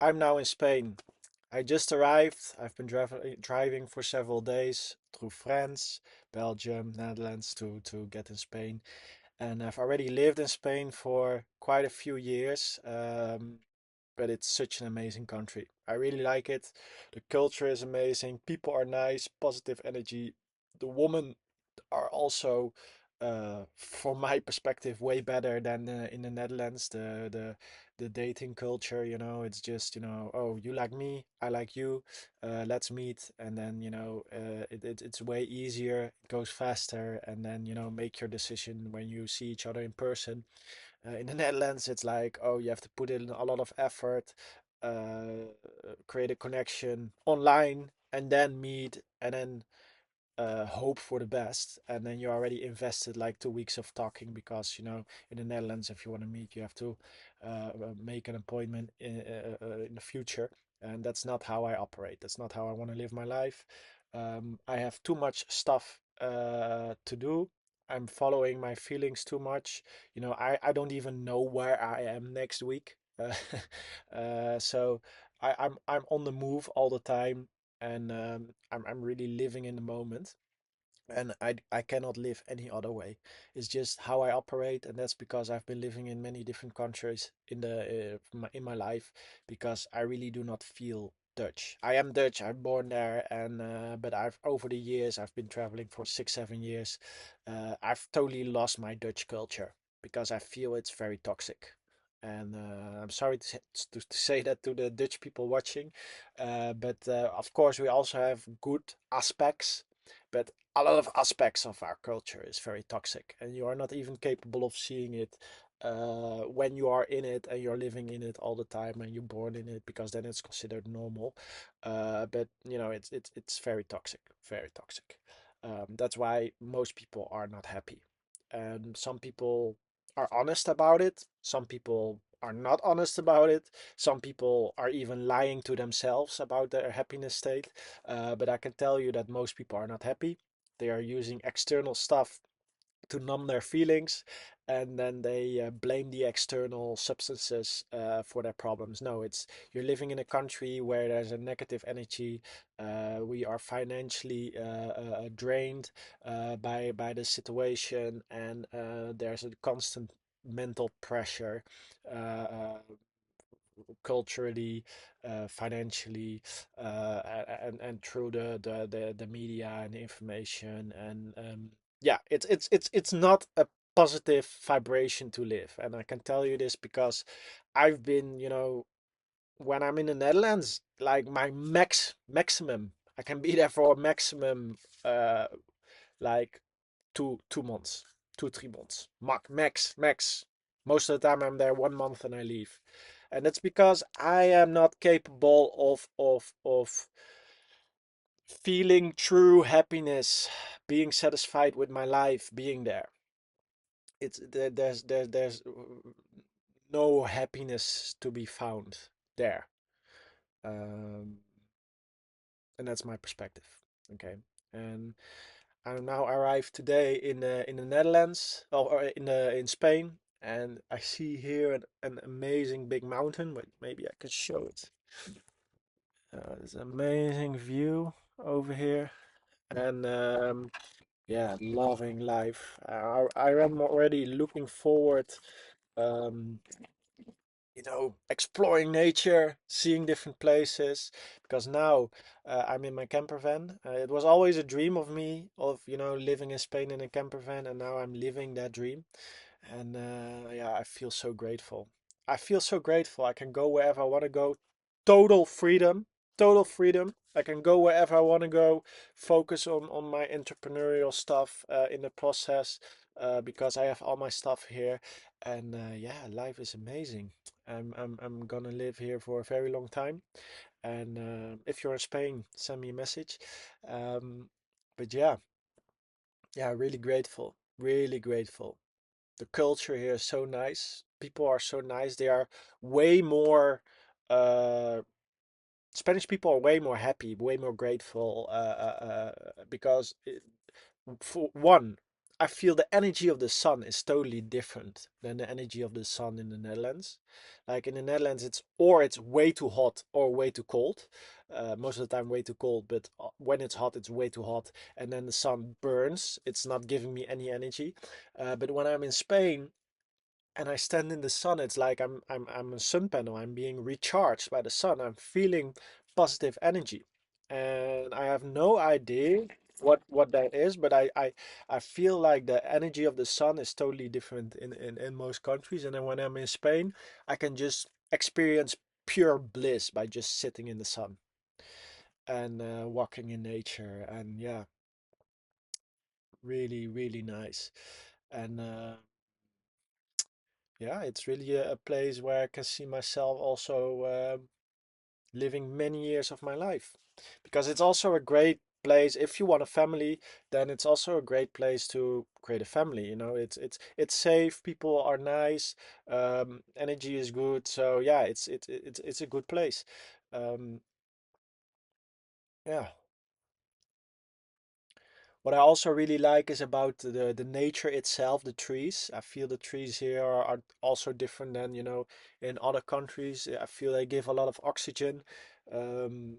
I'm now in Spain. I just arrived. I've been driving for several days through France, Belgium, Netherlands to get in Spain. And I've already lived in Spain for quite a few years. But it's such an amazing country. I really like it. The culture is amazing. People are nice, positive energy. The women are also, from my perspective, way better than in the Netherlands. The dating culture, it's just, oh, you like me, I like you, let's meet, and then it's way easier, it goes faster, and then make your decision when you see each other in person. In the Netherlands, it's like, oh, you have to put in a lot of effort, create a connection online, and then meet, and then hope for the best, and then you're already invested like 2 weeks of talking because in the Netherlands, if you want to meet, you have to make an appointment in the future, and that's not how I operate. That's not how I want to live my life. I have too much stuff to do. I'm following my feelings too much. I don't even know where I am next week. So I'm on the move all the time, and I'm really living in the moment, and I cannot live any other way. It's just how I operate, and that's because I've been living in many different countries in my life, because I really do not feel Dutch. I am Dutch. I'm born there, and but I've over the years I've been traveling for 6 7 years. I've totally lost my Dutch culture because I feel it's very toxic. And I'm sorry to say that to the Dutch people watching, but of course we also have good aspects, but a lot of aspects of our culture is very toxic, and you are not even capable of seeing it when you are in it and you're living in it all the time and you're born in it, because then it's considered normal. But it's very toxic, very toxic. That's why most people are not happy, and some people are honest about it. Some people are not honest about it. Some people are even lying to themselves about their happiness state. But I can tell you that most people are not happy. They are using external stuff to numb their feelings, and then they blame the external substances for their problems. No, it's you're living in a country where there's a negative energy. We are financially drained by the situation, and there's a constant mental pressure. Culturally, financially, and through the media and the information, and yeah, it's not a positive vibration to live. And I can tell you this because I've been, when I'm in the Netherlands, like my maximum, I can be there for a maximum like 2 months, 2 3 months, max. Most of the time I'm there 1 month and I leave, and that's because I am not capable of feeling true happiness, being satisfied with my life, being there. There's no happiness to be found there, um, and that's my perspective. Okay, and I'm now arrived today in the Netherlands, or in Spain, and I see here an amazing big mountain. But maybe I could show it. There's an amazing view over here, and yeah, loving life. I am already looking forward, um, exploring nature, seeing different places, because now I'm in my camper van. It was always a dream of me of, living in Spain in a camper van, and now I'm living that dream. And yeah, I feel so grateful. I feel so grateful. I can go wherever I want to go. Total freedom. Total freedom. I can go wherever I want to go. Focus on my entrepreneurial stuff in the process, because I have all my stuff here. And yeah, life is amazing. I'm gonna live here for a very long time. And if you're in Spain, send me a message. Um, but yeah, really grateful. Really grateful. The culture here is so nice. People are so nice. They are way more. Spanish people are way more happy, way more grateful. Because for one, I feel the energy of the sun is totally different than the energy of the sun in the Netherlands. Like in the Netherlands, it's way too hot or way too cold. Most of the time, way too cold, but when it's hot, it's way too hot, and then the sun burns. It's not giving me any energy. But when I'm in Spain, and I stand in the sun, it's like I'm a sun panel. I'm being recharged by the sun. I'm feeling positive energy, and I have no idea what that is, but I feel like the energy of the sun is totally different in most countries. And then when I'm in Spain, I can just experience pure bliss by just sitting in the sun and walking in nature, and yeah, really really nice. And yeah, it's really a place where I can see myself also living many years of my life. Because it's also a great place if you want a family, then it's also a great place to create a family. You know, it's safe, people are nice, energy is good. So yeah, it's a good place. Um, yeah. What I also really like is about the nature itself, the trees. I feel the trees here are also different than, in other countries. I feel they give a lot of oxygen. Um,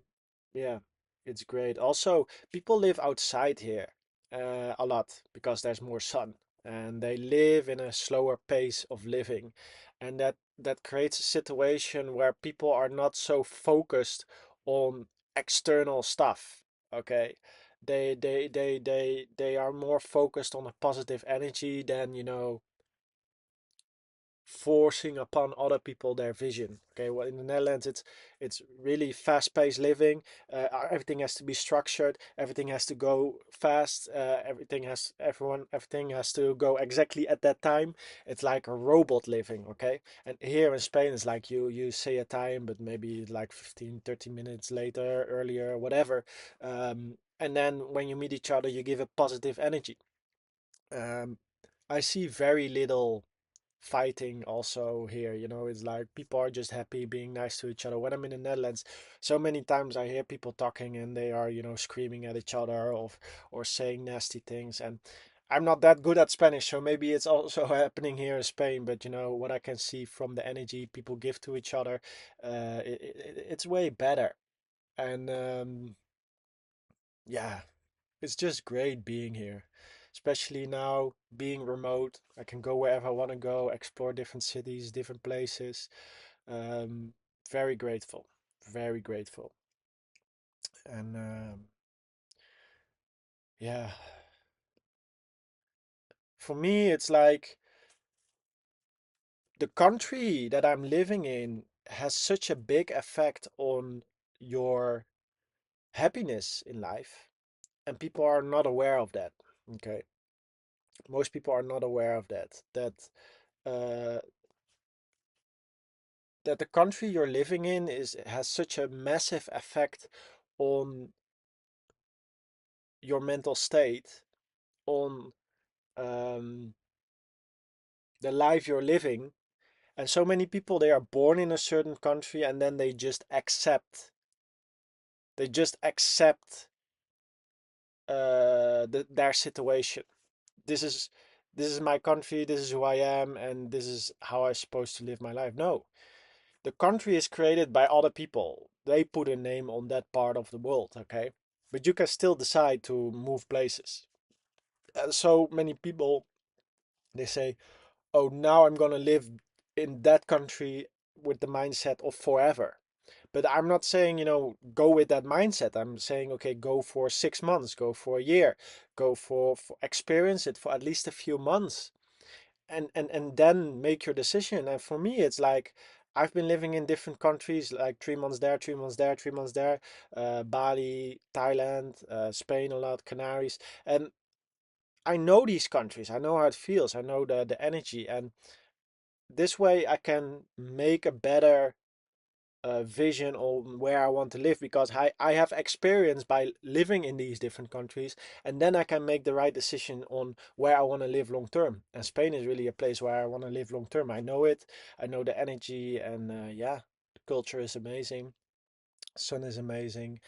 yeah, it's great. Also, people live outside here a lot because there's more sun, and they live in a slower pace of living, and that creates a situation where people are not so focused on external stuff. Okay, they are more focused on a positive energy than, forcing upon other people their vision. Okay, well, in the Netherlands, it's really fast-paced living. Everything has to be structured. Everything has to go fast. Everything has to go exactly at that time. It's like a robot living. Okay, and here in Spain, it's like you say a time, but maybe like 15, 30 minutes later, earlier, whatever. And then when you meet each other, you give a positive energy. Um, I see very little fighting also here. It's like people are just happy being nice to each other. When I'm in the Netherlands, so many times I hear people talking and they are, screaming at each other or saying nasty things. And I'm not that good at Spanish, so maybe it's also happening here in Spain. But what I can see from the energy people give to each other, it's way better. And yeah, it's just great being here, especially now being remote. I can go wherever I want to go, explore different cities, different places. Um, Very grateful, very grateful. And yeah, for me, it's like the country that I'm living in has such a big effect on your happiness in life, and people are not aware of that. Okay, most people are not aware of that. Uh, that the country you're living in is has such a massive effect on your mental state, on um, the life you're living. And so many people, they are born in a certain country and then they just accept their situation. This is my country, this is who I am, and this is how I'm supposed to live my life. No, the country is created by other people. They put a name on that part of the world, okay? But you can still decide to move places. So many people, they say, oh, now I'm gonna live in that country with the mindset of forever. But I'm not saying, go with that mindset. I'm saying, okay, go for 6 months, go for a year, go for experience it for at least a few months, and then make your decision. And for me, it's like I've been living in different countries, like 3 months there, 3 months there, 3 months there, Bali, Thailand, Spain a lot, Canaries, and I know these countries. I know how it feels. I know the energy, and this way I can make a better vision on where I want to live because I have experience by living in these different countries, and then I can make the right decision on where I want to live long term. And Spain is really a place where I want to live long term. I know it, I know the energy, and yeah, the culture is amazing, sun is amazing,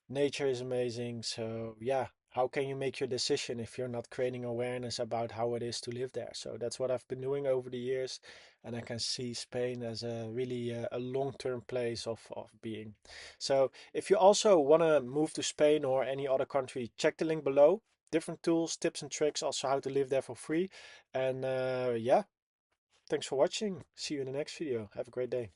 nature is amazing. So yeah, how can you make your decision if you're not creating awareness about how it is to live there? So that's what I've been doing over the years, and I can see Spain as a really a long-term place of being. So if you also want to move to Spain or any other country, check the link below. Different tools, tips and tricks, also how to live there for free. And yeah, thanks for watching. See you in the next video. Have a great day.